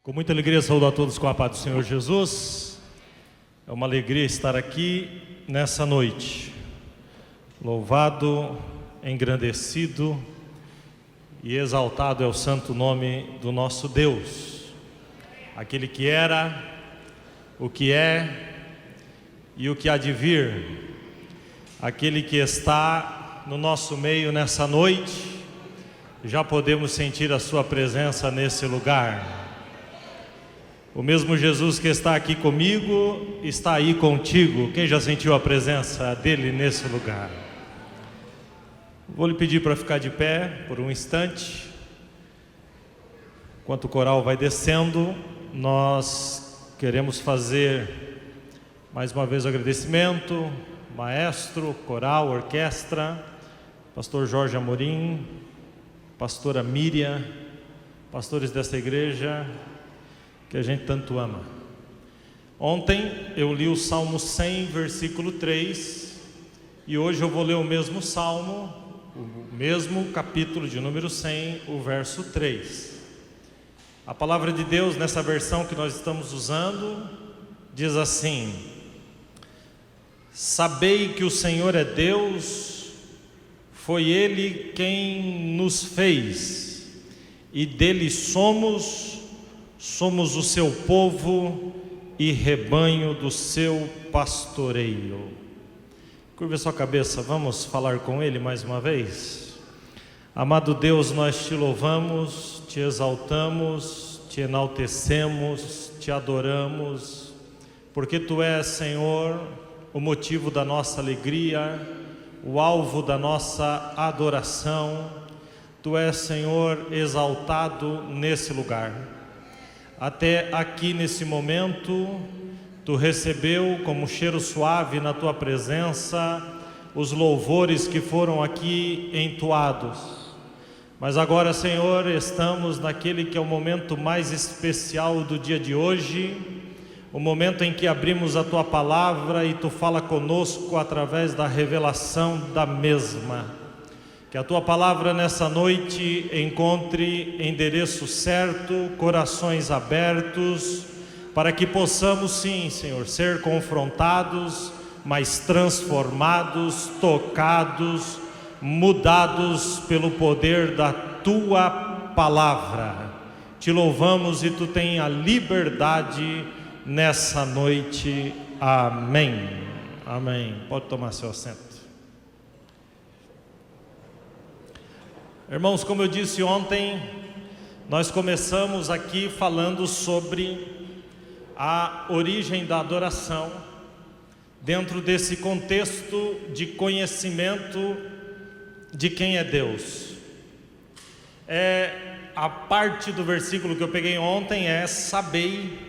Com muita alegria saúdo a todos com a paz do Senhor Jesus. É uma alegria estar aqui nessa noite. Louvado, engrandecido e exaltado é o santo nome do nosso Deus. Aquele que era, o que é e o que há de vir. Aquele que está no nosso meio nessa noite. Já podemos sentir a sua presença nesse lugar. O mesmo Jesus que está aqui comigo, está aí contigo. Quem já sentiu a presença dele nesse lugar? Vou lhe pedir para ficar de pé por um instante. Enquanto o coral vai descendo, nós queremos fazer mais uma vez o agradecimento, maestro, coral, orquestra, pastor Jorge Amorim, pastora Miriam, pastores desta igreja, que a gente tanto ama. Ontem eu li o Salmo 100, versículo 3, e hoje eu vou ler o mesmo Salmo, o mesmo capítulo de número 100, o verso 3. A palavra de Deus, nessa versão que nós estamos usando, diz assim: Sabei que o Senhor é Deus, foi Ele quem nos fez, e dele somos o seu povo e rebanho do seu pastoreio. Curva sua cabeça, vamos falar com Ele mais uma vez. Amado Deus, nós te louvamos, te exaltamos, te enaltecemos, te adoramos, porque Tu és, Senhor, o motivo da nossa alegria, o alvo da nossa adoração. Tu és, Senhor, exaltado nesse lugar. Até aqui nesse momento, Tu recebeu como cheiro suave na Tua presença os louvores que foram aqui entoados. Mas agora, Senhor, estamos naquele que é o momento mais especial do dia de hoje, o momento em que abrimos a Tua palavra e Tu fala conosco através da revelação da mesma. Que a Tua palavra nessa noite encontre endereço certo, corações abertos, para que possamos sim, Senhor, ser confrontados, mas transformados, tocados, mudados pelo poder da Tua palavra. Te louvamos e Tu tem a liberdade nessa noite. Amém. Amém. Pode tomar seu assento. Irmãos, como eu disse ontem, nós começamos aqui falando sobre a origem da adoração, dentro desse contexto de conhecimento de quem é Deus. A parte do versículo que eu peguei ontem é: sabei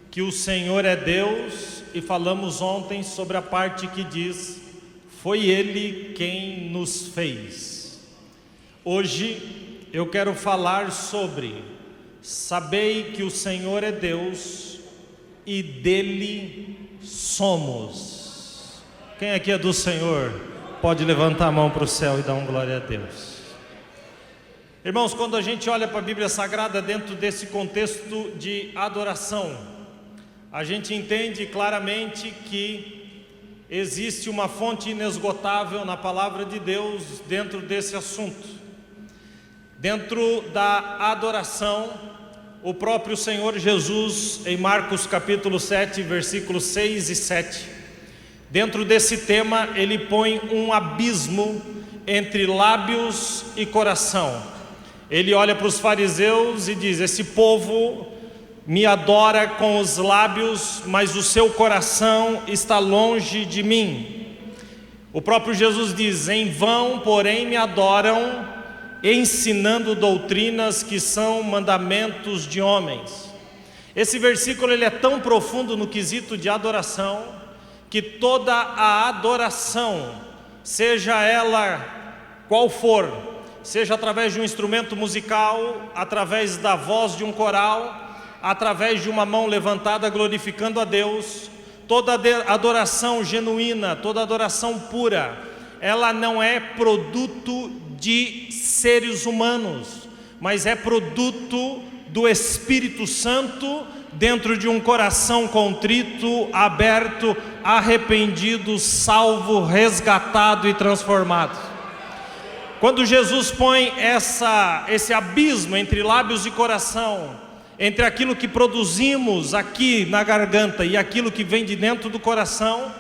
que o Senhor é Deus, e falamos ontem sobre a parte que diz: foi Ele quem nos fez. Hoje eu quero falar sobre: sabei que o Senhor é Deus e dele somos. Quem aqui é do Senhor pode levantar a mão para o céu e dar um glória a Deus. Irmãos, quando a gente olha para a Bíblia Sagrada dentro desse contexto de adoração, a gente entende claramente que existe uma fonte inesgotável na palavra de Deus dentro desse assunto. Dentro da adoração, o próprio Senhor Jesus, em Marcos capítulo 7, versículos 6 e 7, dentro desse tema, ele põe um abismo entre lábios e coração. Ele olha para os fariseus e diz: esse povo me adora com os lábios, mas o seu coração está longe de mim. O próprio Jesus diz: em vão, porém, me adoram, ensinando doutrinas que são mandamentos de homens. Esse versículo ele é tão profundo no quesito de adoração, que toda a adoração, seja ela qual for, seja através de um instrumento musical, através da voz de um coral, através de uma mão levantada glorificando a Deus, toda adoração genuína, toda adoração pura, ela não é produto de seres humanos, mas é produto do Espírito Santo dentro de um coração contrito, aberto, arrependido, salvo, resgatado e transformado. Quando Jesus põe esse abismo entre lábios e coração, entre aquilo que produzimos aqui na garganta e aquilo que vem de dentro do coração,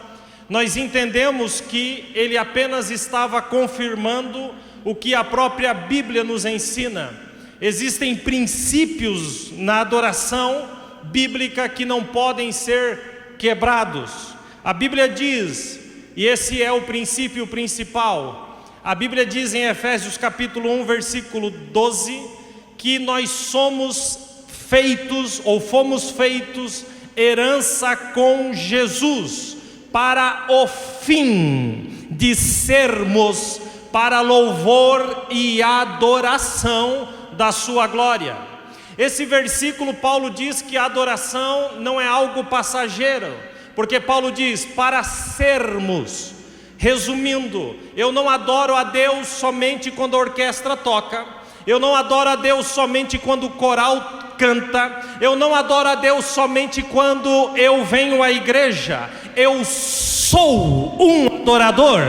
nós entendemos que Ele apenas estava confirmando o que a própria Bíblia nos ensina. Existem princípios na adoração bíblica que não podem ser quebrados. A Bíblia diz, e esse é o princípio principal, a Bíblia diz em Efésios capítulo 1, versículo 12, que nós somos feitos, ou fomos feitos, herança com Jesus, para o fim de sermos para louvor e adoração da sua glória. Esse versículo, Paulo diz que a adoração não é algo passageiro, porque Paulo diz, para sermos. Resumindo, eu não adoro a Deus somente quando a orquestra toca, eu não adoro a Deus somente quando o coral canta, eu não adoro a Deus somente quando eu venho à igreja, eu sou um adorador.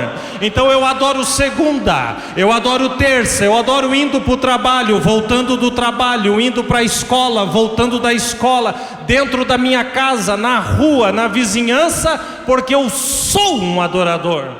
Então eu adoro segunda, eu adoro terça, eu adoro indo para o trabalho, voltando do trabalho, indo para a escola, voltando da escola, dentro da minha casa, na rua, na vizinhança, porque eu sou um adorador.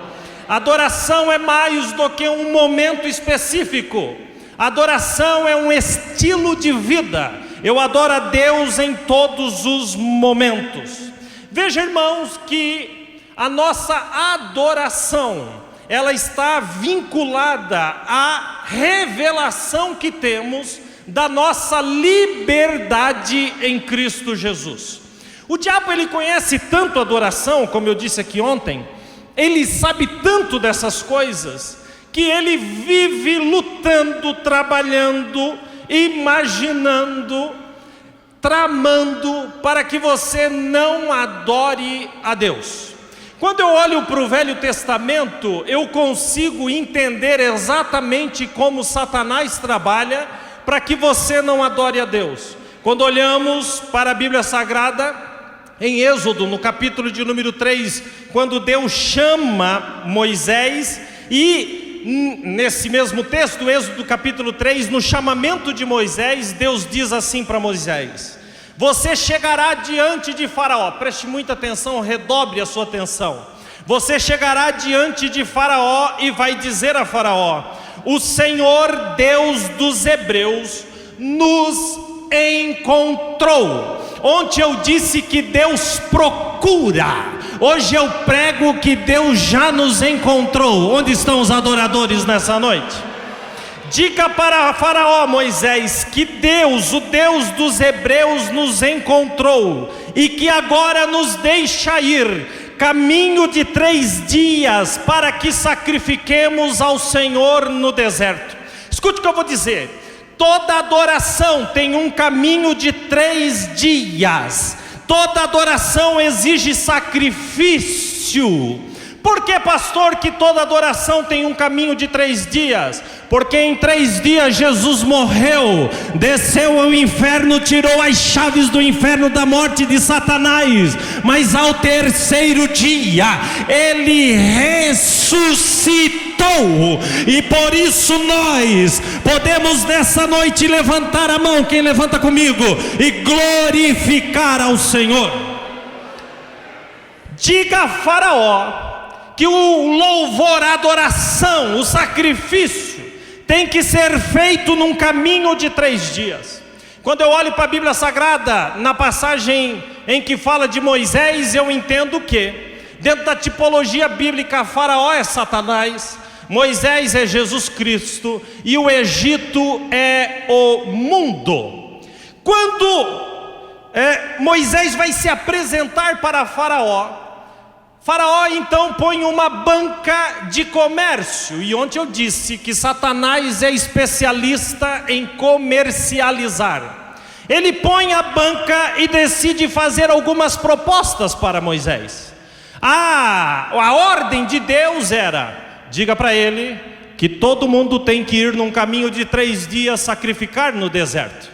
Adoração é mais do que um momento específico, adoração é um estilo de vida. Eu adoro a Deus em todos os momentos. Veja, irmãos, que a nossa adoração, ela está vinculada à revelação que temos da nossa liberdade em Cristo Jesus. O diabo, ele conhece tanto a adoração, como eu disse aqui ontem, ele sabe tanto dessas coisas, que ele vive lutando, trabalhando, imaginando, tramando para que você não adore a Deus. Quando eu olho para o Velho Testamento, eu consigo entender exatamente como Satanás trabalha para que você não adore a Deus. Quando olhamos para a Bíblia Sagrada, em Êxodo, no capítulo de número 3, quando Deus chama Moisés, e nesse mesmo texto, Êxodo capítulo 3, no chamamento de Moisés, Deus diz assim para Moisés: você chegará diante de Faraó, preste muita atenção, redobre a sua atenção. Você chegará diante de Faraó e vai dizer a Faraó: o Senhor Deus dos Hebreus nos encontrou. Ontem eu disse que Deus procura, hoje eu prego que Deus já nos encontrou. Onde estão os adoradores nessa noite? Diga para Faraó, Moisés, que Deus, o Deus dos Hebreus, nos encontrou e que agora nos deixa ir caminho de 3 dias para que sacrifiquemos ao Senhor no deserto. Escute o que eu vou dizer. Toda adoração tem um caminho de 3 dias. Toda adoração exige sacrifício. Por que, pastor, que toda adoração tem um caminho de 3 dias? Porque em 3 dias Jesus morreu, desceu ao inferno, tirou as chaves do inferno, da morte de Satanás, mas ao 3º dia Ele ressuscitou. E por isso nós podemos nessa noite levantar a mão, quem levanta comigo, e glorificar ao Senhor. Diga a Faraó que o louvor, a adoração, o sacrifício tem que ser feito num caminho de 3 dias. Quando eu olho para a Bíblia Sagrada, na passagem em que fala de Moisés, eu entendo que dentro da tipologia bíblica, Faraó é Satanás, Moisés é Jesus Cristo e o Egito é o mundo. Quando Moisés vai se apresentar para Faraó, Faraó então põe uma banca de comércio, e ontem eu disse que Satanás é especialista em comercializar. Ele põe a banca e decide fazer algumas propostas para Moisés. A ordem de Deus era: diga para ele que todo mundo tem que ir num caminho de 3 dias sacrificar no deserto.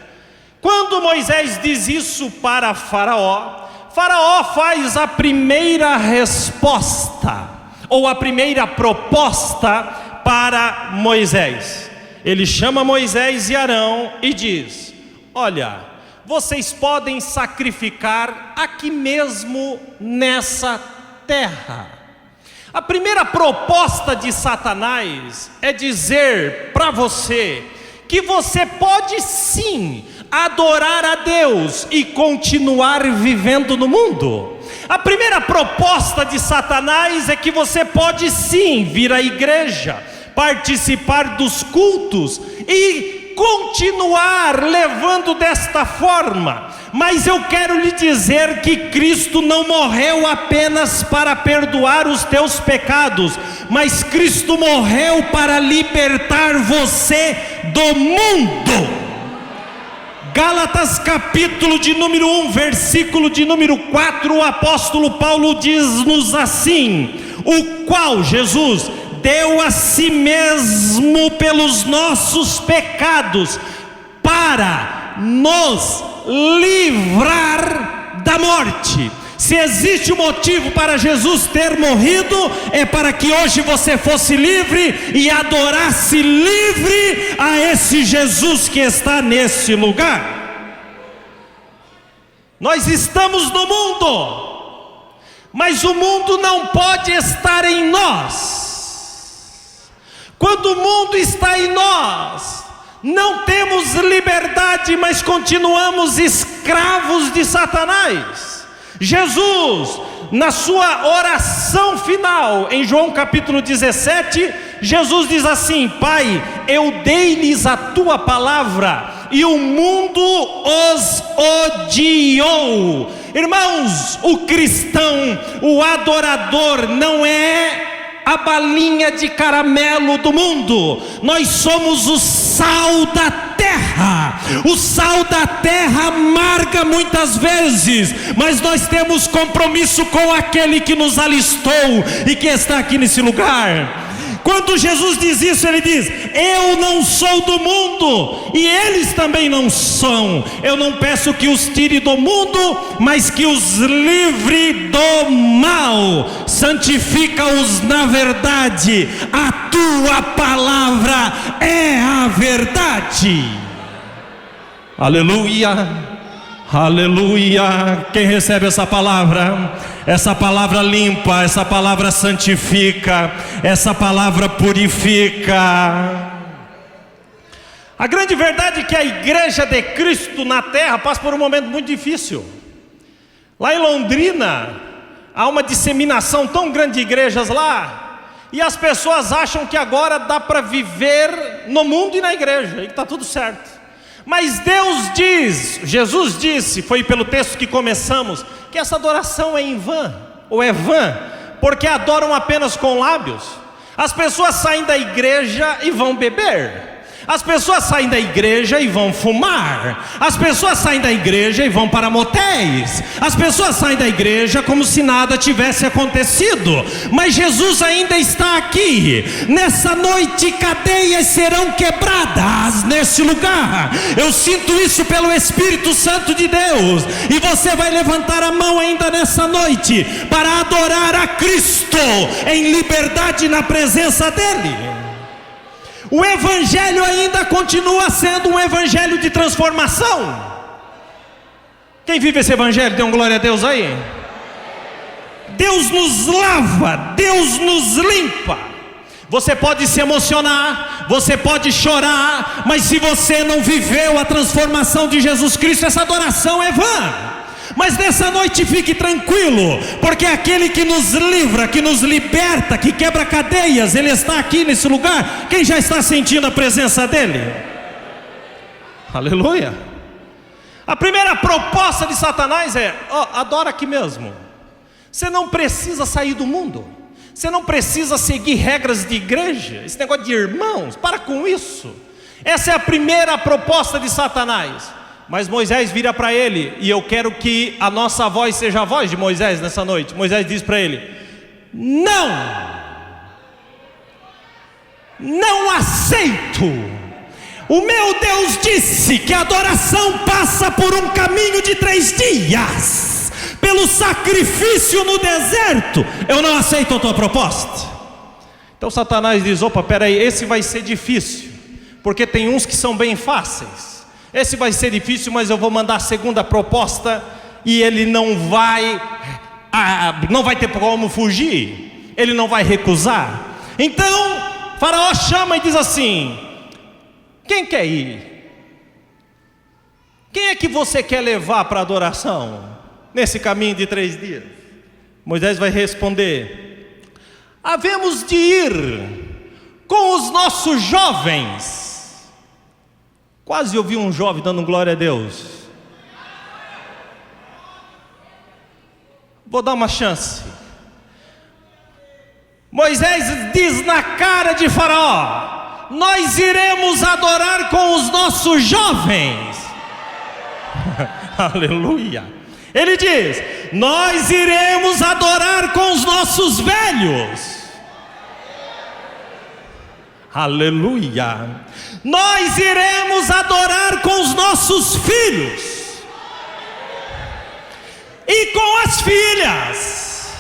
Quando Moisés diz isso para Faraó, Faraó faz a primeira resposta, ou a primeira proposta para Moisés. Ele chama Moisés e Arão e diz: olha, vocês podem sacrificar aqui mesmo nessa terra. A primeira proposta de Satanás é dizer para você que você pode sim adorar a Deus e continuar vivendo no mundo. A primeira proposta de Satanás é que você pode sim vir à igreja, participar dos cultos e continuar levando desta forma. Mas eu quero lhe dizer que Cristo não morreu apenas para perdoar os teus pecados, mas Cristo morreu para libertar você do mundo. Gálatas capítulo de número 1, versículo de número 4, o apóstolo Paulo diz-nos assim: o qual Jesus deu a si mesmo pelos nossos pecados, para nos livrar da morte. Se existe um motivo para Jesus ter morrido, é para que hoje você fosse livre e adorasse livre a esse Jesus que está nesse lugar. Nós estamos no mundo, mas o mundo não pode estar em nós. Quando o mundo está em nós, não temos liberdade, mas continuamos escravos de Satanás. Jesus, na sua oração final, em João capítulo 17, Jesus diz assim: Pai, eu dei-lhes a tua palavra e o mundo os odiou. Irmãos, o cristão, o adorador, não é a balinha de caramelo do mundo. Nós somos o sal da terra. O sal da terra amarga muitas vezes, mas nós temos compromisso com aquele que nos alistou e que está aqui nesse lugar. Quando Jesus diz isso, ele diz: eu não sou do mundo e eles também não são. Eu não peço que os tire do mundo, mas que os livre do mal. Santifica-os na verdade, a tua palavra é a verdade. Aleluia. Aleluia. Quem recebe essa palavra? Essa palavra limpa, essa palavra santifica, essa palavra purifica. A grande verdade é que a igreja de Cristo na terra passa por um momento muito difícil. Lá em Londrina há uma disseminação tão grande de igrejas lá, e as pessoas acham que agora dá para viver no mundo e na igreja, e que está tudo certo. Mas Deus diz, Jesus disse, foi pelo texto que começamos, que essa adoração é em vão, ou é vã, porque adoram apenas com lábios. As pessoas saem da igreja e vão beber. As pessoas saem da igreja e vão fumar. As pessoas saem da igreja e vão para motéis. As pessoas saem da igreja como se nada tivesse acontecido. Mas Jesus ainda está aqui. Nessa noite cadeias serão quebradas nesse lugar. Eu sinto isso pelo Espírito Santo de Deus. E você vai levantar a mão ainda nessa noite para adorar a Cristo em liberdade na presença dEle. O evangelho ainda continua sendo um evangelho de transformação. Quem vive esse evangelho, dê um glória a Deus aí. Deus nos lava, Deus nos limpa. Você pode se emocionar, você pode chorar, mas se você não viveu a transformação de Jesus Cristo, essa adoração é vã. Mas nessa noite fique tranquilo, porque aquele que nos livra, que nos liberta, que quebra cadeias, Ele está aqui nesse lugar. Quem já está sentindo a presença dEle? Aleluia. A primeira proposta de Satanás é: adora aqui mesmo. Você não precisa sair do mundo, você não precisa seguir regras de igreja, esse negócio de irmãos, para com isso. Essa é a primeira proposta de Satanás. Mas Moisés vira para ele, e eu quero que a nossa voz seja a voz de Moisés nessa noite. Moisés diz para ele: não aceito. O meu Deus disse que a adoração passa por um caminho de 3 dias, pelo sacrifício no deserto. Eu não aceito a tua proposta. Então Satanás diz: opa, peraí, esse vai ser difícil, porque tem uns que são bem fáceis. Esse vai ser difícil, mas eu vou mandar a segunda proposta, e ele não vai ter como fugir, ele não vai recusar. Então Faraó chama e diz assim: quem quer ir? Quem é que você quer levar para a adoração, nesse caminho de 3 dias? Moisés vai responder: havemos de ir com os nossos jovens. Quase ouvi um jovem dando glória a Deus. Vou dar uma chance. Moisés diz na cara de Faraó: nós iremos adorar com os nossos jovens. Aleluia. Ele diz: nós iremos adorar com os nossos velhos. Aleluia. Nós iremos adorar com os nossos filhos e com as filhas.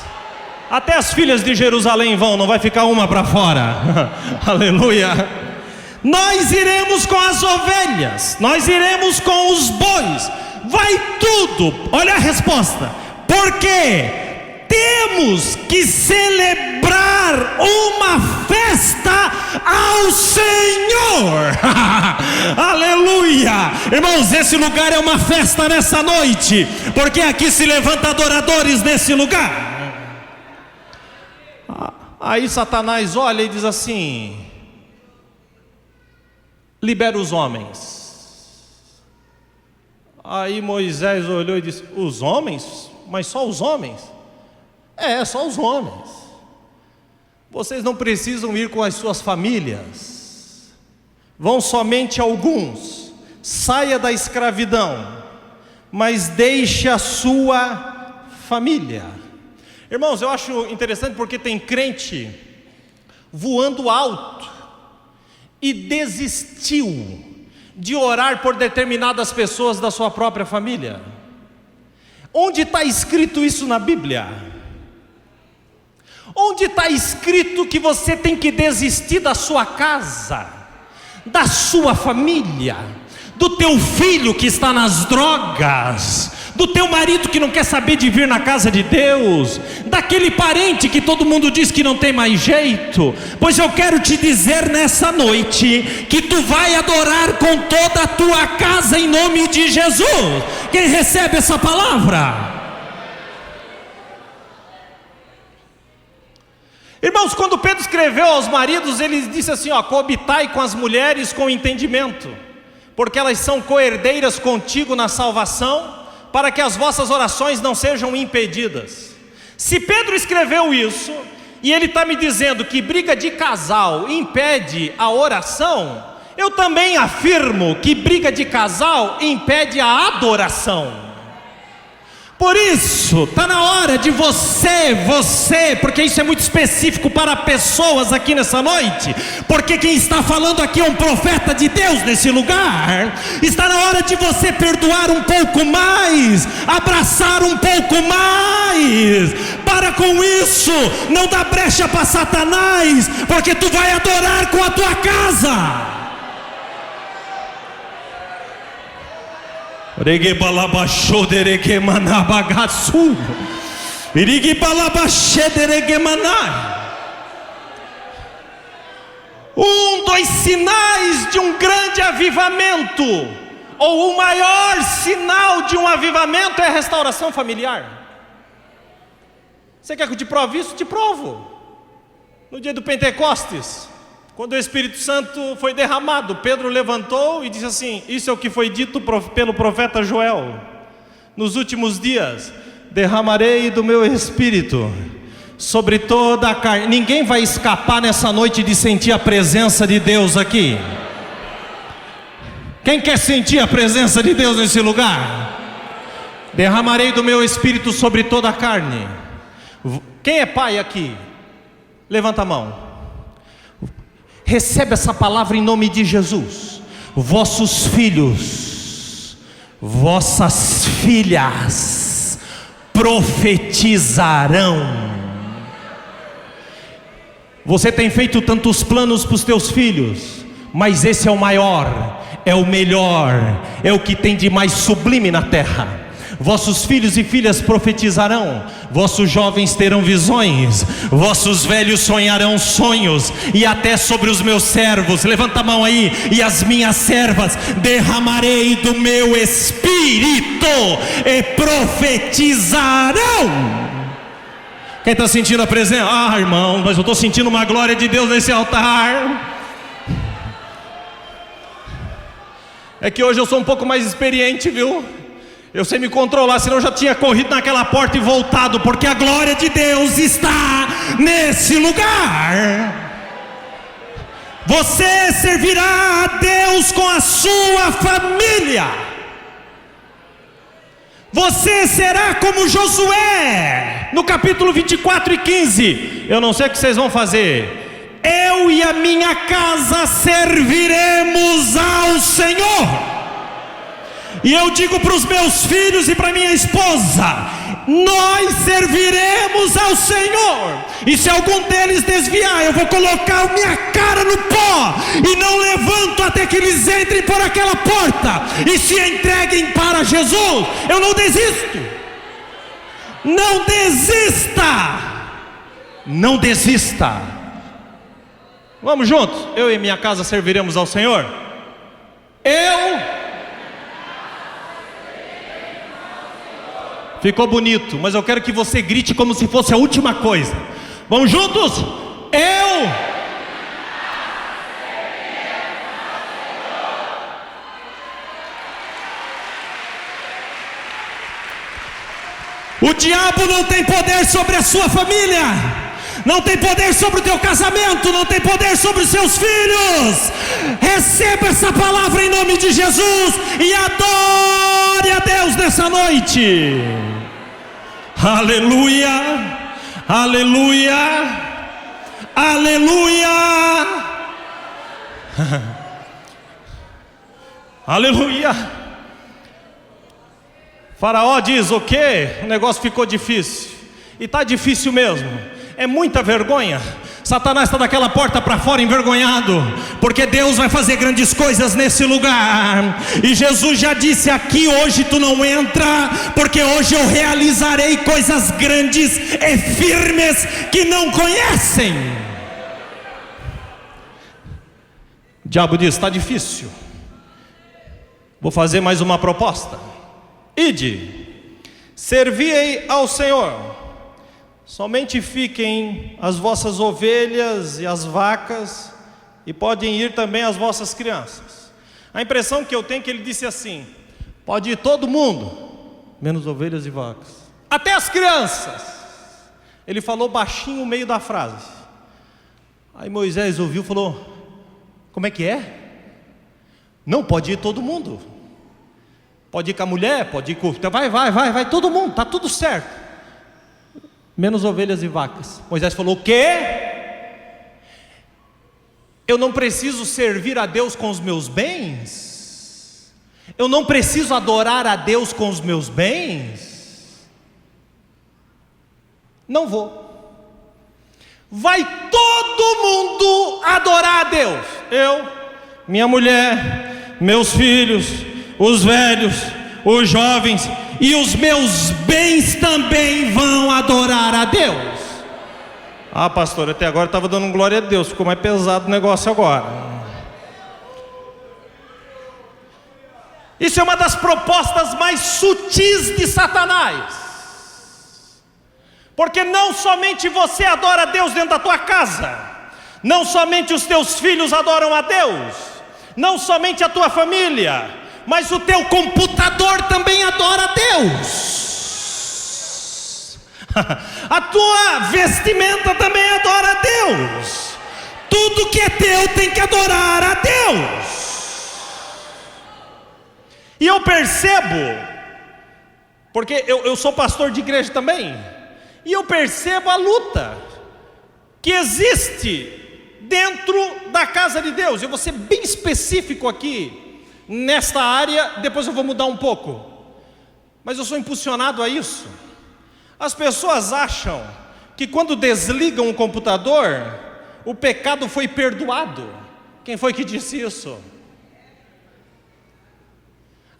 Até as filhas de Jerusalém vão, não vai ficar uma para fora. Aleluia. Nós iremos com as ovelhas, nós iremos com os bois, vai tudo. Olha a resposta: porque temos que celebrar uma festa ao Senhor. Aleluia. Irmãos, esse lugar é uma festa nessa noite, porque aqui se levanta adoradores nesse lugar. Aí Satanás olha e diz assim: libera os homens. Aí Moisés olhou e disse: os homens? Mas só os homens? É, só os homens. Vocês não precisam ir com as suas famílias. Vão somente alguns. Saia da escravidão, mas deixe a sua família. Irmãos, eu acho interessante porque tem crente voando alto e desistiu de orar por determinadas pessoas da sua própria família. Onde está escrito isso na Bíblia? Onde está escrito que você tem que desistir da sua casa, da sua família, do teu filho que está nas drogas, do teu marido que não quer saber de vir na casa de Deus, daquele parente que todo mundo diz que não tem mais jeito? Pois eu quero te dizer nessa noite que tu vai adorar com toda a tua casa em nome de Jesus. Quem recebe essa palavra? Irmãos, quando Pedro escreveu aos maridos, ele disse assim: coabitai com as mulheres com entendimento, porque elas são coerdeiras contigo na salvação, para que as vossas orações não sejam impedidas. Se Pedro escreveu isso, e ele está me dizendo que briga de casal impede a oração, eu também afirmo que briga de casal impede a adoração. Por isso, está na hora de você, porque isso é muito específico para pessoas aqui nessa noite, porque quem está falando aqui é um profeta de Deus nesse lugar. Está na hora de você perdoar um pouco mais, abraçar um pouco mais. Para com isso, não dá brecha para Satanás, porque tu vai adorar com a tua casa. Dos sinais de um grande avivamento, ou o maior sinal de um avivamento, é a restauração familiar. Você quer que eu te prove isso? Te provo. No dia do Pentecostes, quando o Espírito Santo foi derramado, Pedro levantou e disse assim: isso é o que foi dito pelo profeta Joel: nos últimos dias derramarei do meu Espírito sobre toda a carne. Ninguém vai escapar nessa noite de sentir a presença de Deus aqui. Quem quer sentir a presença de Deus nesse lugar? Derramarei do meu Espírito sobre toda a carne. Quem é pai aqui? Levanta a mão. Recebe essa palavra em nome de Jesus. vossos filhos, vossas filhas profetizarão. Você tem feito tantos planos para os teus filhos, mas esse é o maior, é o melhor, é o que tem de mais sublime na terra. Vossos filhos e filhas profetizarão, vossos jovens terão visões, vossos velhos sonharão sonhos, e até sobre os meus servos, levanta a mão aí, e as minhas servas, derramarei do meu espírito, e profetizarão. Quem está sentindo a presença? Ah, irmão, mas eu estou sentindo uma glória de Deus nesse altar. É que hoje eu sou um pouco mais experiente, viu? Eu sei me controlar, senão eu já tinha corrido naquela porta e voltado, porque a glória de Deus está nesse lugar. Você servirá a Deus com a sua família. Você será como Josué, no capítulo 24 e 15. Eu não sei o que vocês vão fazer. Eu e a minha casa serviremos ao Senhor. E eu digo para os meus filhos e para minha esposa: nós serviremos ao Senhor. E se algum deles desviar, eu vou colocar a minha cara no pó e não levanto até que eles entrem por aquela porta e se entreguem para Jesus. Eu não desisto. Não desista. Não desista. Vamos juntos. Eu e minha casa serviremos ao Senhor. Ficou bonito, mas eu quero que você grite como se fosse a última coisa. Vamos juntos? O diabo não tem poder sobre a sua família, não tem poder sobre o teu casamento, não tem poder sobre os seus filhos. Receba essa palavra em nome de Jesus e adore a Deus nessa noite. Aleluia, aleluia, aleluia, aleluia. Faraó diz: o quê? O negócio ficou difícil. E está difícil mesmo. É muita vergonha. Satanás está daquela porta para fora envergonhado, porque Deus vai fazer grandes coisas nesse lugar. E Jesus já disse: aqui hoje tu não entra, porque hoje eu realizarei coisas grandes e firmes que não conhecem. O diabo diz: está difícil, vou fazer mais uma proposta. Ide, serviei ao Senhor. Somente fiquem as vossas ovelhas e as vacas, e podem ir também as vossas crianças. A impressão que eu tenho é que ele disse assim: pode ir todo mundo, menos ovelhas e vacas, até as crianças. Ele falou baixinho no meio da frase. Aí Moisés ouviu e falou: como é que é? Não, pode ir todo mundo. Pode ir com a mulher, pode ir com... Vai todo mundo, está tudo certo. Menos ovelhas e vacas. Moisés falou: o quê? Eu não preciso servir a Deus com os meus bens? Eu não preciso adorar a Deus com os meus bens? Não vou. Vai todo mundo adorar a Deus. Eu, minha mulher, meus filhos, os velhos, os jovens, e os meus bens também vão adorar a Deus. Ah, pastor, até agora estava dando glória a Deus, ficou mais pesado o negócio agora. Isso é uma das propostas mais sutis de Satanás, porque não somente você adora a Deus dentro da tua casa, não somente os teus filhos adoram a Deus, não somente a tua família, mas o teu computador também adora a Deus. A tua vestimenta também adora a Deus. Tudo que é teu tem que adorar a Deus. E eu percebo, porque eu sou pastor de igreja também, e eu percebo a luta que existe dentro da casa de Deus. Eu vou ser bem específico aqui. nesta área, depois eu vou mudar um pouco. Mas eu sou impulsionado a isso. As pessoas acham que quando desligam o computador, o pecado foi perdoado. Quem foi que disse isso?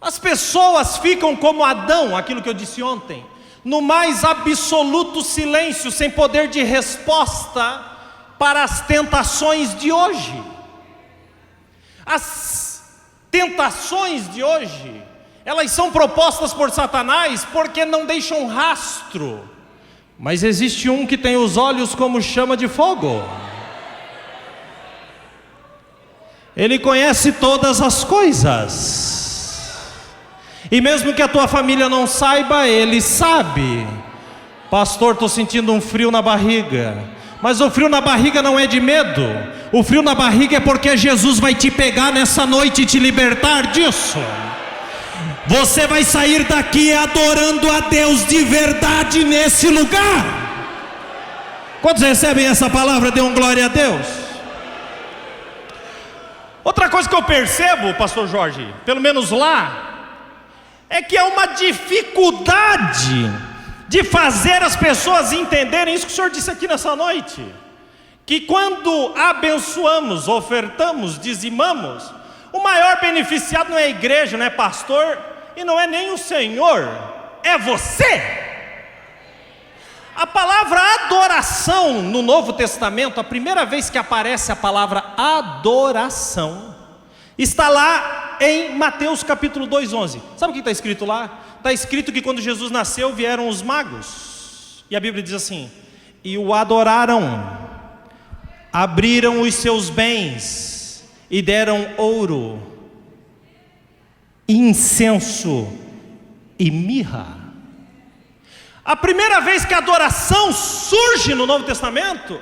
As pessoas ficam como Adão, aquilo que eu disse ontem, no mais absoluto silêncio, sem poder de resposta para as tentações de hoje. As tentações de hoje, elas são propostas por Satanás porque não deixam rastro. Mas existe um que tem os olhos como chama de fogo. Ele conhece todas as coisas. E mesmo que a tua família não saiba, ele sabe. Pastor, estou sentindo um frio na barriga. Mas o frio na barriga não é de medo. O frio na barriga é porque Jesus vai te pegar nessa noite e te libertar disso. Você vai sair daqui adorando a Deus de verdade nesse lugar. Quantos recebem essa palavra? Dê um glória a Deus. Outra coisa que eu percebo, pastor Jorge, pelo menos lá, é que é uma dificuldade de fazer as pessoas entenderem isso que o senhor disse aqui nessa noite, que quando abençoamos, ofertamos, dizimamos, o maior beneficiado não é a igreja, não é pastor, e não é nem o Senhor, é você. A palavra adoração no Novo Testamento, a primeira vez que aparece a palavra adoração, está lá em Mateus capítulo 2:11. Sabe o que está escrito lá? Está escrito que quando Jesus nasceu vieram os magos, e a Bíblia diz assim: e o adoraram, abriram os seus bens e deram ouro, incenso e mirra. A primeira vez que a adoração surge no Novo Testamento,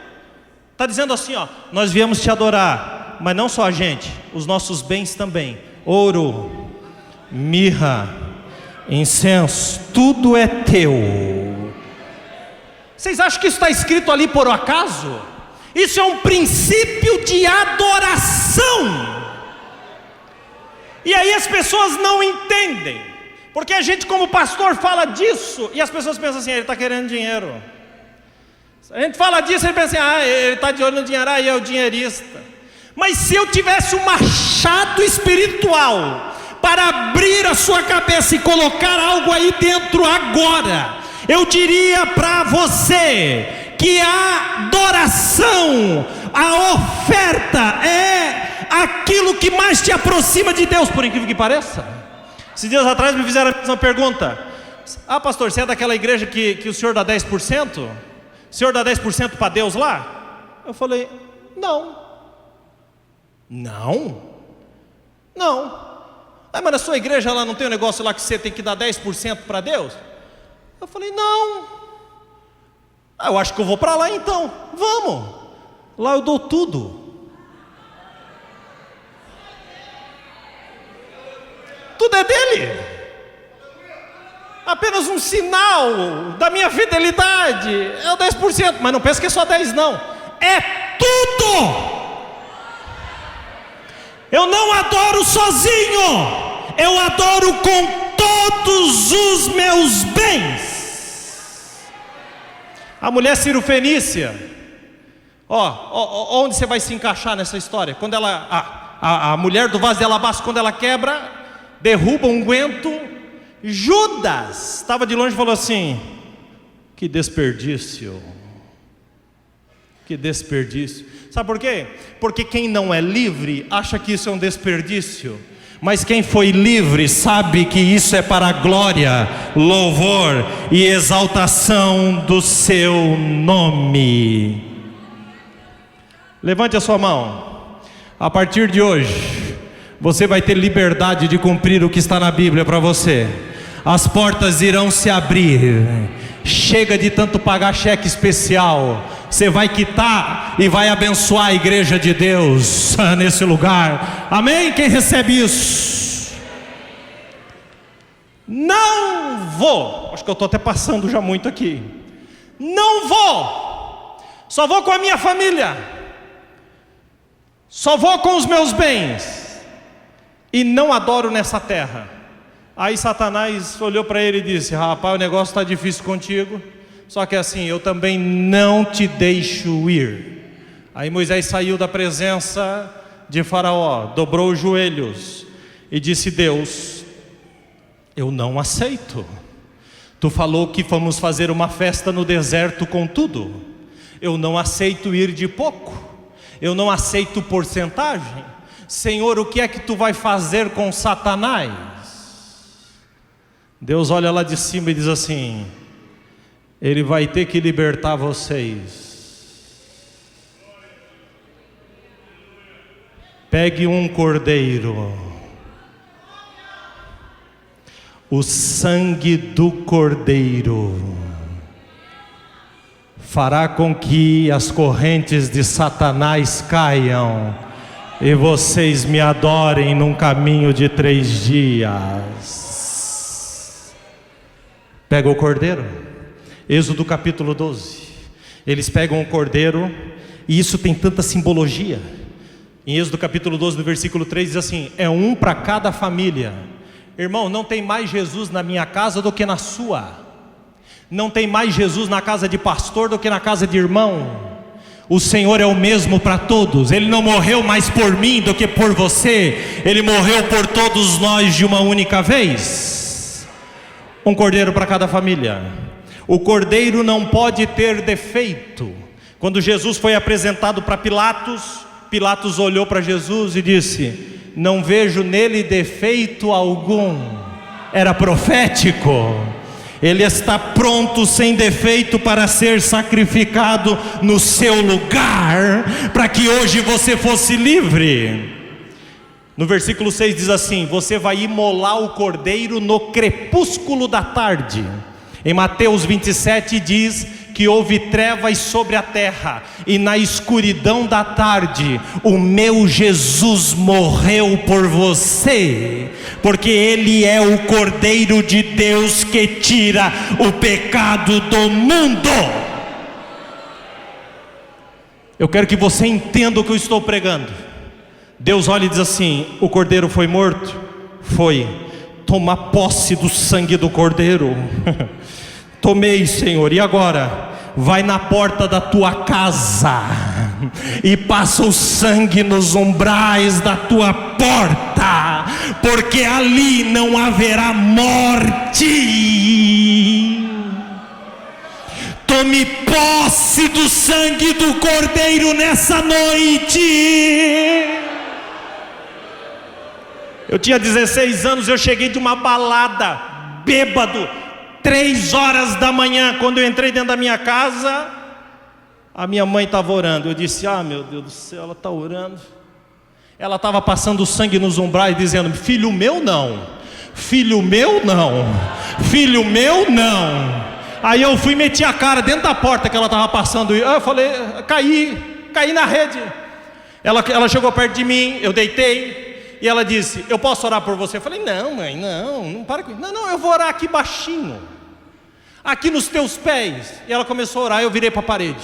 está dizendo assim, ó: nós viemos te adorar, mas não só a gente, os nossos bens também, ouro, mirra, incenso, tudo é teu. Vocês acham que isso está escrito ali por acaso? Isso é um princípio de adoração. E aí as pessoas não entendem, porque a gente como pastor fala disso, e as pessoas pensam assim: ele está querendo dinheiro. A gente fala disso, ele pensa assim: ele está de olho no dinheiro, aí é o dinheirista. Mas se eu tivesse um machado espiritual para abrir a sua cabeça e colocar algo aí dentro agora, eu diria para você que a adoração, a oferta é aquilo que mais te aproxima de Deus, por incrível que pareça. Esses dias atrás me fizeram a mesma pergunta: pastor, você é daquela igreja que o senhor dá 10%? O senhor dá 10% para Deus lá? Eu falei: não. Mas na sua igreja lá não tem um negócio lá que você tem que dar 10% para Deus? Eu falei: não. Eu acho que eu vou para lá então. Vamos. Lá eu dou tudo. Tudo é dele. Apenas um sinal da minha fidelidade é o 10%. Mas não pensa que é só 10 não. É tudo. Eu não adoro sozinho, eu adoro com todos os meus bens. A mulher Cirofenícia, onde você vai se encaixar nessa história? Quando ela, a mulher do vaso de alabastro, quando ela quebra, derruba um unguento, Judas estava de longe e falou assim: que desperdício. Que desperdício. Sabe por quê? Porque quem não é livre acha que isso é um desperdício, mas quem foi livre sabe que isso é para a glória, louvor e exaltação do seu nome. Levante a sua mão. A partir de hoje você vai ter liberdade de cumprir o que está na Bíblia para você. As portas irão se abrir. Chega de tanto pagar cheque especial. Você vai quitar e vai abençoar a igreja de Deus nesse lugar. Amém? Quem recebe isso? Não vou. Acho que eu estou até passando já muito aqui. Não vou. Só vou com a minha família. Só vou com os meus bens. e não adoro nessa terra. Aí Satanás olhou para ele e disse: rapaz, o negócio está difícil contigo, só que assim, eu também não te deixo ir. Aí Moisés saiu da presença de Faraó, dobrou os joelhos e disse: Deus, eu não aceito. Tu falou que vamos fazer uma festa no deserto com tudo. Eu não aceito ir de pouco. Eu não aceito porcentagem. Senhor, o que é que tu vai fazer com Satanás? Deus olha lá de cima e diz assim: ele vai ter que libertar vocês. Pegue um cordeiro. O sangue do cordeiro fará com que as correntes de Satanás caiam e vocês me adorem num caminho de 3 dias. Pega o cordeiro. Êxodo capítulo 12. Eles pegam o cordeiro, e isso tem tanta simbologia. Em Êxodo capítulo 12, no versículo 3 diz assim: é um para cada família. Irmão, não tem mais Jesus na minha casa do que na sua. Não tem mais Jesus na casa de pastor do que na casa de irmão. O Senhor é o mesmo para todos. Ele não morreu mais por mim do que por você. Ele morreu por todos nós de uma única vez. Um cordeiro para cada família. O cordeiro não pode ter defeito. Quando Jesus foi apresentado para Pilatos, Pilatos olhou para Jesus e disse: não vejo nele defeito algum. Era profético. Ele está pronto, sem defeito, para ser sacrificado no seu lugar, para que hoje você fosse livre. No versículo 6 diz assim: você vai imolar o cordeiro no crepúsculo da tarde. Em Mateus 27 diz que houve trevas sobre a terra, e na escuridão da tarde o meu Jesus morreu por você, porque Ele é o Cordeiro de Deus que tira o pecado do mundo. Eu quero que você entenda o que eu estou pregando. Deus olha e diz assim: o cordeiro foi morto? Foi. Toma posse do sangue do cordeiro. Tomei, Senhor, e agora? Vai na porta da tua casa e passa o sangue nos umbrais da tua porta, porque ali não haverá morte. Tome posse do sangue do cordeiro nessa noite. Eu tinha 16 anos, eu cheguei de uma balada, bêbado, 3 horas da manhã. Quando eu entrei dentro da minha casa, a minha mãe estava orando. Eu disse: ah, meu Deus do céu, ela está orando. Ela estava passando sangue nos umbrais, dizendo: filho meu não, filho meu não, filho meu não. Aí eu fui e meti a cara dentro da porta que ela estava passando. Eu falei: caí na rede. Ela chegou perto de mim, eu deitei. E ela disse: eu posso orar por você? Eu falei: não, mãe, não para com isso. Não, eu vou orar aqui baixinho, aqui nos teus pés. E ela começou a orar, eu virei para a parede.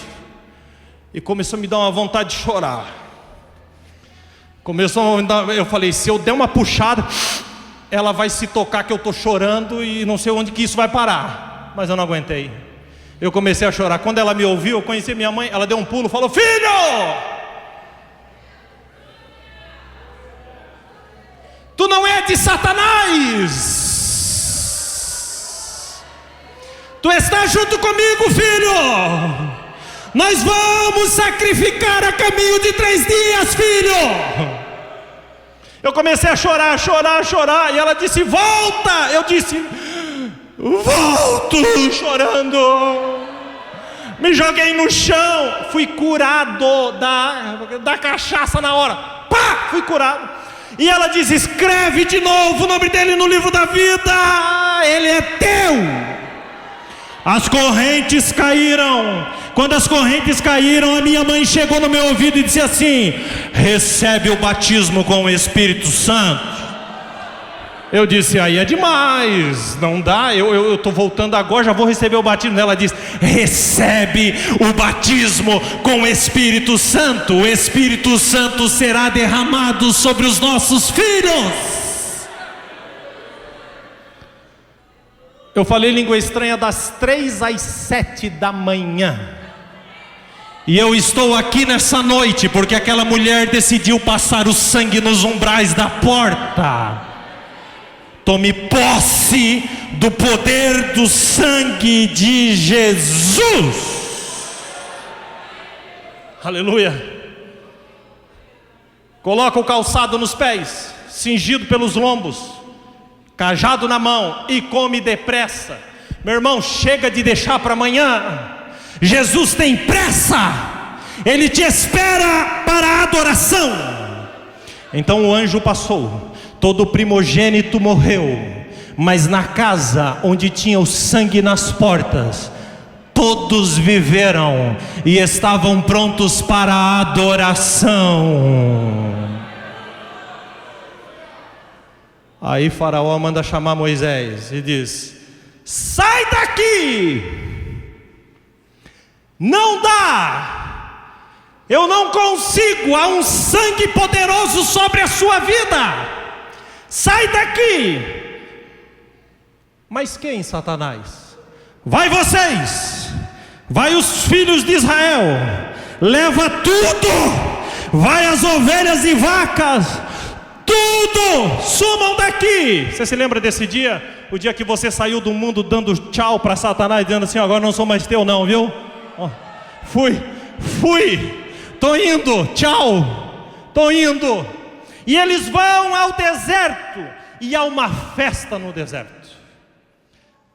E começou a me dar uma vontade de chorar. Eu falei: se eu der uma puxada, ela vai se tocar que eu estou chorando e não sei onde que isso vai parar. Mas eu não aguentei. Eu comecei a chorar. Quando ela me ouviu, eu conheci minha mãe. Ela deu um pulo, falou: filho! Tu não é de Satanás. Tu estás junto comigo, filho. Nós vamos sacrificar a caminho de 3 dias, filho. Eu comecei a chorar. E ela disse: volta. Eu disse: volto, chorando. Me joguei no chão. Fui curado da cachaça na hora. Pá, fui curado. E ela diz: escreve de novo o nome dele no livro da vida. Ele é teu. As correntes caíram. Quando as correntes caíram, a minha mãe chegou no meu ouvido e disse assim: recebe o batismo com o Espírito Santo. Eu disse, aí é demais, não dá, eu estou voltando agora, já vou receber o batismo. Ela disse, recebe o batismo com o Espírito Santo. O Espírito Santo será derramado sobre os nossos filhos. Eu falei língua estranha das 3 às 7 da manhã. E eu estou aqui nessa noite porque aquela mulher decidiu passar o sangue nos umbrais da porta. Tome posse do poder do sangue de Jesus. Aleluia. Coloca o calçado nos pés, cingido pelos lombos, cajado na mão e come depressa. Meu irmão, chega de deixar para amanhã. Jesus tem pressa. Ele te espera para a adoração. Então o anjo passou. Todo primogênito morreu, mas na casa onde tinha o sangue nas portas, todos viveram e estavam prontos para a adoração. Aí Faraó manda chamar Moisés e diz: sai daqui, não dá, eu não consigo, há um sangue poderoso sobre a sua vida. Sai daqui. Mas quem, Satanás? Vai vocês, vai os filhos de Israel, leva tudo, vai as ovelhas e vacas, tudo, sumam daqui. Você se lembra desse dia? O dia que você saiu do mundo dando tchau para Satanás, dizendo assim, agora não sou mais teu não, viu? Fui, tô indo, tchau, tô indo. E eles vão ao deserto, e há uma festa no deserto.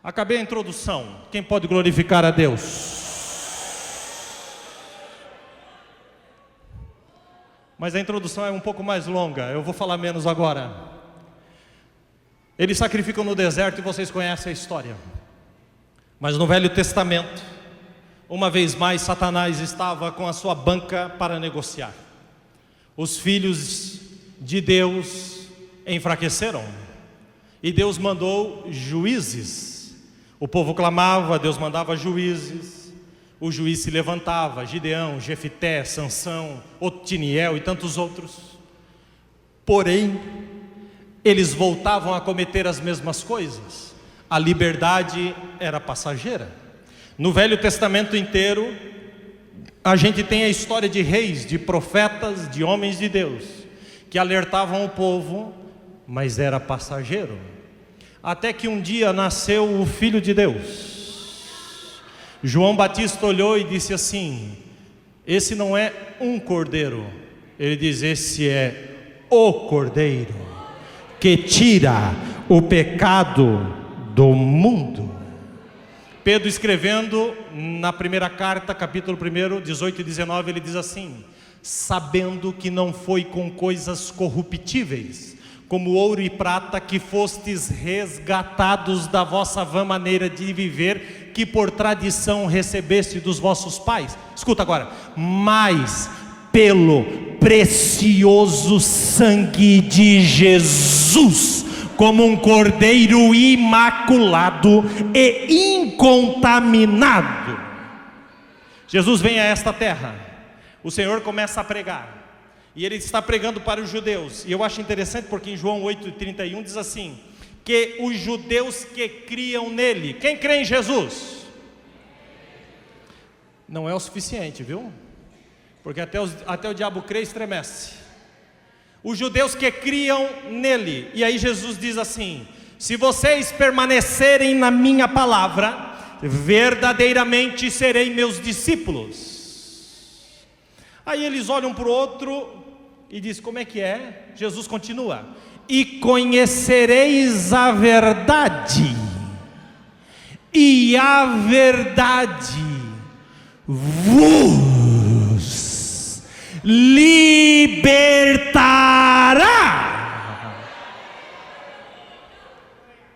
Acabei a introdução. Quem pode glorificar a Deus? Mas a introdução é um pouco mais longa, eu vou falar menos agora. Eles sacrificam no deserto e vocês conhecem a história. Mas no Velho Testamento, uma vez mais Satanás estava com a sua banca para negociar. Os filhos de Deus enfraqueceram e Deus mandou juízes. O povo clamava, Deus mandava juízes. O juiz se levantava, Gideão, Jefité, Sansão, Otiniel e tantos outros. Porém, eles voltavam a cometer as mesmas coisas. A liberdade era passageira. No Velho Testamento inteiro, a gente tem a história de reis, de profetas, de homens de Deus, que alertavam o povo, mas era passageiro. Até que um dia nasceu o Filho de Deus. João Batista olhou e disse assim: esse não é um cordeiro, ele diz, esse é o cordeiro, que tira o pecado do mundo. Pedro, escrevendo na primeira carta, capítulo 1, 18 e 19, ele diz assim: sabendo que não foi com coisas corruptíveis, como ouro e prata, que fostes resgatados da vossa vã maneira de viver, que por tradição recebeste dos vossos pais. Escuta agora: mas pelo precioso sangue de Jesus, como um cordeiro imaculado e incontaminado. Jesus vem a esta terra. O Senhor começa a pregar, e Ele está pregando para os judeus, e eu acho interessante porque em João 8,31 diz assim, que os judeus que criam nele, quem crê em Jesus? Não é o suficiente, viu? Porque até o diabo crê e estremece. Os judeus que criam nele, e aí Jesus diz assim: se vocês permanecerem na minha palavra, verdadeiramente serei meus discípulos. Aí eles olham para o outro e diz: como é que é? Jesus continua: e conhecereis a verdade, e a verdade vos libertará.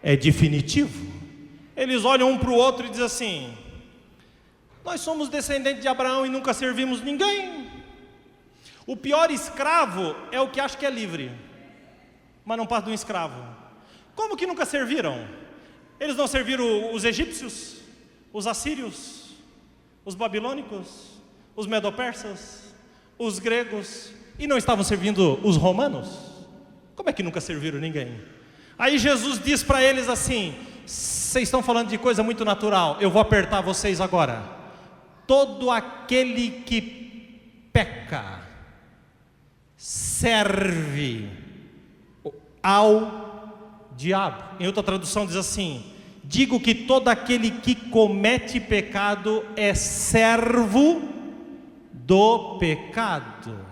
É definitivo. Eles olham um para o outro e dizem assim: nós somos descendentes de Abraão e nunca servimos ninguém. O pior escravo é o que acha que é livre, mas não passa de um escravo. Como que nunca serviram? Eles não serviram os egípcios, os assírios, os babilônicos, os medopersas, os gregos, e não estavam servindo os romanos? Como é que nunca serviram ninguém? Aí Jesus diz para eles assim: vocês estão falando de coisa muito natural, eu vou apertar vocês agora. Todo aquele que peca serve ao diabo. Em outra tradução diz assim: digo que todo aquele que comete pecado é servo do pecado.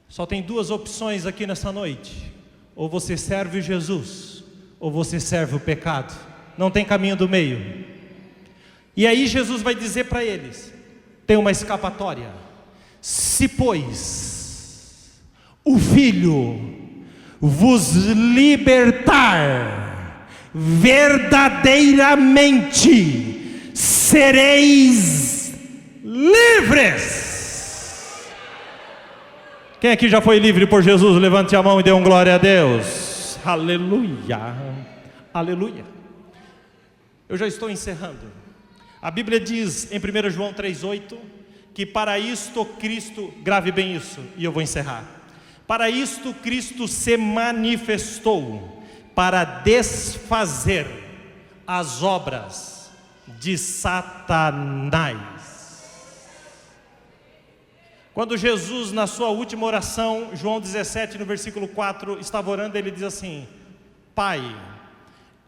Só tem duas opções aqui nessa noite: ou você serve Jesus, ou você serve o pecado. Não tem caminho do meio. E aí Jesus vai dizer para eles: tem uma escapatória. Se pois o Filho vos libertar, verdadeiramente sereis livres. Quem aqui já foi livre por Jesus? Levante a mão e dê glória a Deus. Aleluia, aleluia. Eu já estou encerrando. A Bíblia diz em 1 João 3,8 que para isto Cristo, grave bem isso e eu vou encerrar. Para isto Cristo se manifestou, para desfazer as obras de Satanás. Quando Jesus, na sua última oração, João 17, no versículo 4, estava orando, ele diz assim: Pai,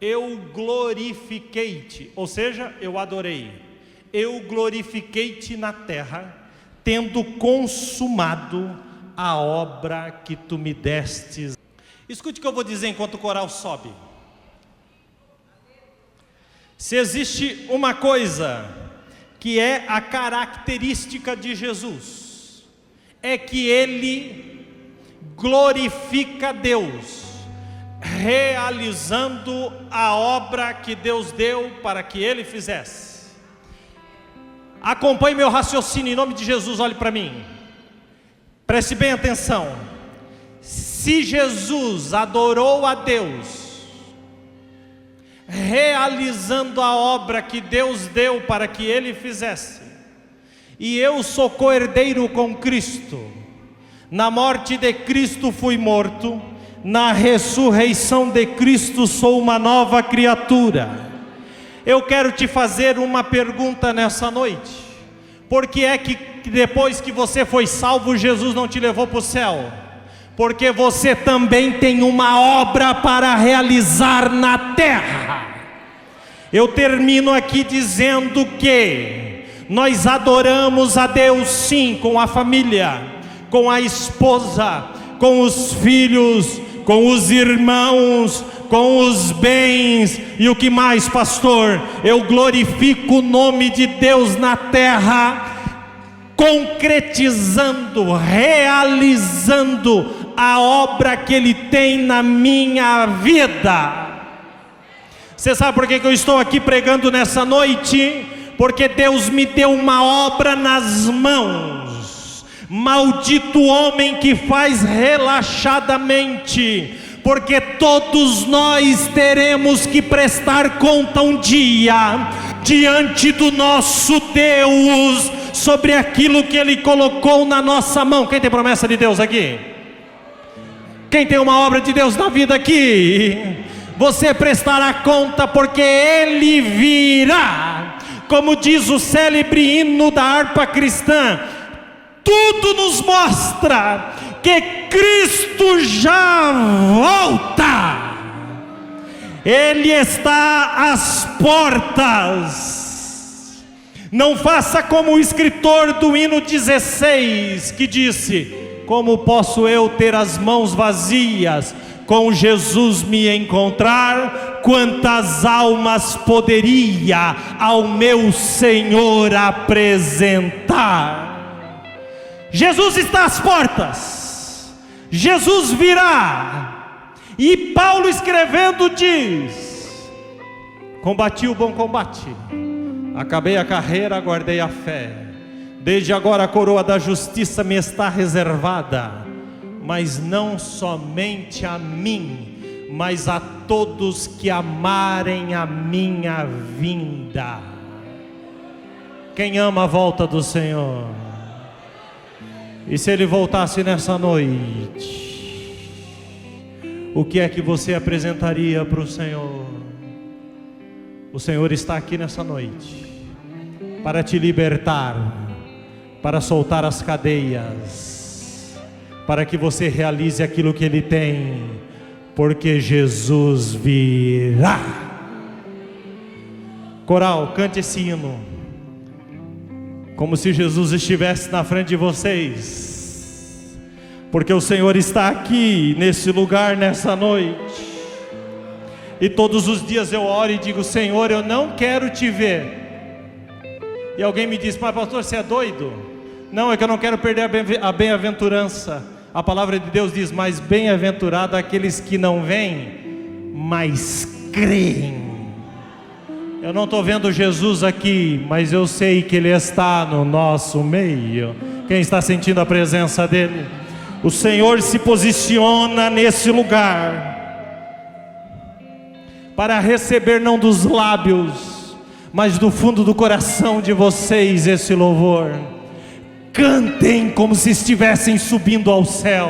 eu glorifiquei-te, ou seja, eu adorei, eu glorifiquei-te na terra, tendo consumado a obra que tu me destes. Escute o que eu vou dizer enquanto o coral sobe. Se existe uma coisa que é a característica de Jesus, é que ele glorifica Deus, realizando a obra que Deus deu para que ele fizesse. Acompanhe meu raciocínio em nome de Jesus, olhe para mim, preste bem atenção. Se Jesus adorou a Deus, realizando a obra que Deus deu para que ele fizesse, e eu sou co-herdeiro com Cristo, na morte de Cristo fui morto, na ressurreição de Cristo sou uma nova criatura. Eu quero te fazer uma pergunta nessa noite: por que é que depois que você foi salvo, Jesus não te levou para o céu? Porque você também tem uma obra para realizar na terra. Eu termino aqui dizendo que nós adoramos a Deus sim, com a família, com a esposa, com os filhos, com os irmãos, com os bens. E o que mais, pastor? Eu glorifico o nome de Deus na terra, concretizando, realizando a obra que Ele tem na minha vida. Você sabe por que eu estou aqui pregando nessa noite? Porque Deus me deu uma obra nas mãos. Maldito homem que faz relaxadamente, porque todos nós teremos que prestar conta um dia diante do nosso Deus sobre aquilo que Ele colocou na nossa mão. Quem tem promessa de Deus aqui? Quem tem uma obra de Deus na vida aqui? Você prestará conta, porque Ele virá. Como diz o célebre hino da harpa cristã, tudo nos mostra que Cristo já volta. Ele está às portas. Não faça como o escritor do hino 16, que disse: como posso eu ter as mãos vazias, com Jesus me encontrar? Quantas almas poderia ao meu Senhor apresentar? Jesus está às portas, Jesus virá. E Paulo escrevendo diz: combati o bom combate, acabei a carreira, guardei a fé, desde agora a coroa da justiça me está reservada, mas não somente a mim, mas a todos que amarem a minha vinda. Quem ama a volta do Senhor? E se Ele voltasse nessa noite, o que é que você apresentaria para o Senhor? O Senhor está aqui nessa noite para te libertar, para soltar as cadeias, para que você realize aquilo que Ele tem, porque Jesus virá. Coral, cante esse hino, como se Jesus estivesse na frente de vocês, porque o Senhor está aqui, nesse lugar, nessa noite. E todos os dias eu oro e digo: Senhor, eu não quero te ver. E alguém me diz: mas pastor, você é doido? Não, é que eu não quero perder a bem-aventurança. A palavra de Deus diz: mas bem-aventurado aqueles que não veem, mas creem. Eu não estou vendo Jesus aqui, mas eu sei que Ele está no nosso meio. Quem está sentindo a presença dEle? O Senhor se posiciona nesse lugar para receber, não dos lábios, mas do fundo do coração de vocês, esse louvor. Cantem como se estivessem subindo ao céu.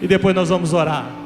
E depois nós vamos orar.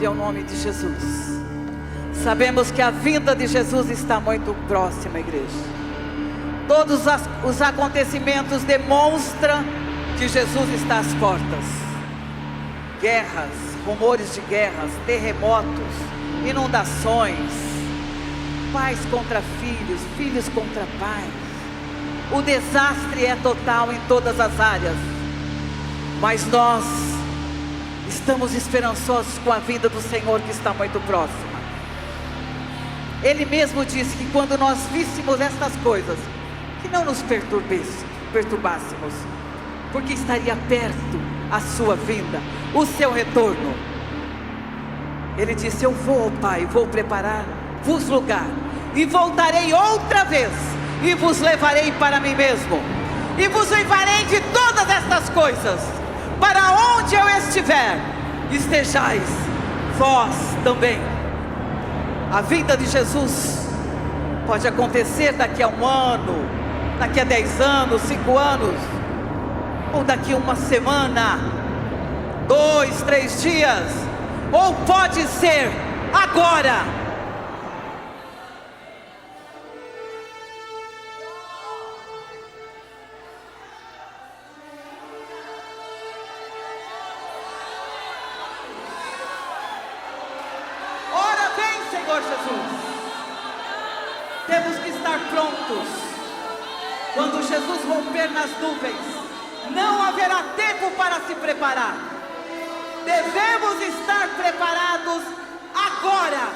Glória ao nome de Jesus. Sabemos que a vinda de Jesus está muito próxima, igreja. Todos os acontecimentos demonstram que Jesus está às portas. Guerras, rumores de guerras, terremotos, inundações, pais contra filhos, filhos contra pais. O desastre é total em todas as áreas. Mas nós estamos esperançosos com a vinda do Senhor que está muito próxima. Ele mesmo disse que quando nós víssemos estas coisas, que não nos perturbássemos, porque estaria perto a sua vinda, o seu retorno. Ele disse: eu vou, Pai, vou preparar-vos lugar, e voltarei outra vez, e vos levarei para mim mesmo, e vos levarei de todas estas coisas, para onde eu estiver, estejais vós também. A vinda de Jesus pode acontecer daqui a 1 ano, daqui a 10 anos, 5 anos, ou daqui a uma semana, 2, 3 dias, ou pode ser agora. Ora vem, Senhor Jesus. Temos que estar prontos. Quando Jesus romper nas nuvens, não haverá tempo para se preparar. Devemos estar preparados agora.